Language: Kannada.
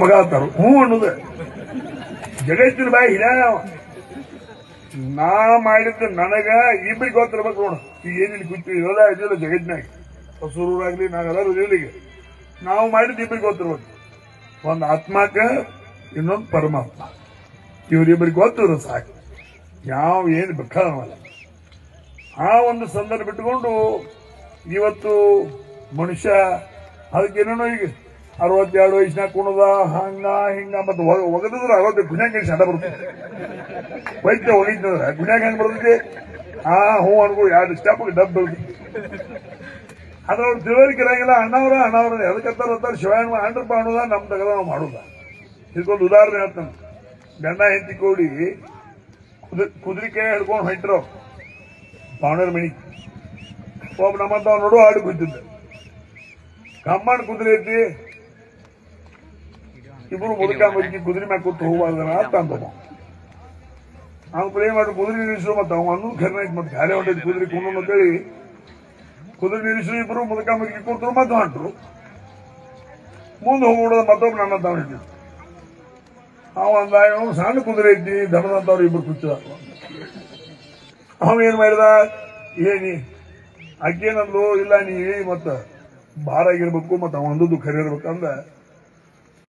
ಮಗ ಅಂತಾರು ಹ್ಞೂ ಅನ್ನೋದು ಜಗತ್ತಿನ ಬಾಯಿ ಹಿರಿಯ ನಾ ಮಾಡಿದ್ದು ನನಗ ಇಬ್ಬರಿಗೆ ಗೊತ್ತಿರ್ಬೇಕು ನೋಡು. ಈಗ ಏನಿಲ್ಲ ಕೂತಿ ಇರೋದ ಇದಿಲ್ಲ ಜಗತ್ತಿನಾಗ ಹೊಸೂರಾಗ್ಲಿ ನಾವೆಲ್ಲರೂ ಇಲ್ಲಿಗೆ ನಾವು ಮಾಡಿದ್ದು ಇಬ್ಬರಿಗೆ ಗೊತ್ತಿರ್ಬೇಕು. ಒಂದು ಆತ್ಮಕ ಇನ್ನೊಂದು ಪರಮಾತ್ಮ, ಇವರಿಬ್ಬರಿಗೆ ಗೊತ್ತಿರೋ ಸಾಕು. ಯಾವ ಏನು ಬೇಕಾದಲ್ಲ ಆ ಒಂದು ಸಂದರ್ಭ ಬಿಟ್ಟುಕೊಂಡು ಇವತ್ತು ಮನುಷ್ಯ ಅದಕ್ಕೇನೇನೋ ಈಗ 62 ವಯಸ್ಸಿನಾಗ ಕುಣದ ಹಂಗ ಹಿಂಗ ಮತ್ತೆ ಒಗದಿದ್ರೆ 60 ಗುಣ್ಯಾಗ ಸಣ್ಣ ಬರ್ತದೆ. ವೈದ್ಯ ಒಗಿದ್ರೆ ಗುಣ್ಯಾಗ ಹೆಂಗ್ ಬರ್ತೈತಿ ಹೂ ಅನ್ಕೋ 2 ಸ್ಟೆಪ್ ಡಬ್ ಬರ್ತದೆ. ಅದ್ರ ಅವ್ರು ತಿಳುವಳಿಕೆ ಇರಂಗಿಲ್ಲ. ಅಣ್ಣವ್ರ ಎದಕ್ಕಂತಾರ ಶಿವಾಯಣ ಅಂಡ್ರಪ್ಪ ಅನ್ನೋದ ನಮ್ ತಗದ ನಾವು ಮಾಡೋದ. ಇದಕ್ಕೊಂದು ಉದಾಹರಣೆ ಹೇಳ್ತಾನೆ. ಗಂಡ ಹೆಂಡತಿ ಕೂಡಿ ಕುದುರೆ ಕೈ ಹಿಡ್ಕೊಂಡು ಹೊಂಟ್ರು ಬಾವಣರ ಮಣಿ. ಒಬ್ಬ ನಮ್ಮಂತ ನೋಡು ಆಡು ಕೂತಿದ್ದ ಕಮ್ಮಣ್ಣ ಕುದುರೆ ಐತಿ. ಇಬ್ರು ಮುದುಕ ಮುದುಕಿ ಕುದುರೆ ಮ್ಯಾಗ ಕೂತು ಹೋಗ್ಬಾರ್ದನ ಅಂತ ಅಂದ. ಅವ್ನು ಏನ್ ಮಾಡಿ ಕುದುರೆ ನಿಲ್ಲಿಸು ಮತ್ತ ಅವ್ ಅನ್ನೂ ಖರ್ನ ಐತಿ ಮತ್ತೆ ಗಾಳಿ ಹೊಂಟೈತಿ ಕುದುರೆ ಕುಂಡು ಅಂತೇಳಿ ಕುದುರೆ ನಿಲ್ಲಿಸು. ಇಬ್ರು ಮುದುಕ ಮುದುಕಿ ಕೂತರು ಮತ್ತೆ ಹೊಂಟ್ರು. ಮುಂದೆ ಹೋಗ್ಬಿಡೋದು ಮತ್ತೊಬ್ಬ ನನ್ನ ತಗೊಂಡಿದ್ದು. ಅವ ಅಂದ ಇವನು ಸಣ್ಣ ಕುದುರೆ ಐತಿ ದನದಂತವ್ರು ಇಬ್ರು ಕೂತಿದ. ಅವ ಏನ್ ಮಾಡಿದ ಏನಿ ಅಕ್ಕೇನಂದ್ರು ಇಲ್ಲ ನೀ ಮತ್ತ ಭಾರ ಆಗಿರ್ಬೇಕು ಮತ್ತ ಅವ ಅಂದದ್ದು ಖರೆ ಇರ್ಬೇಕಂದ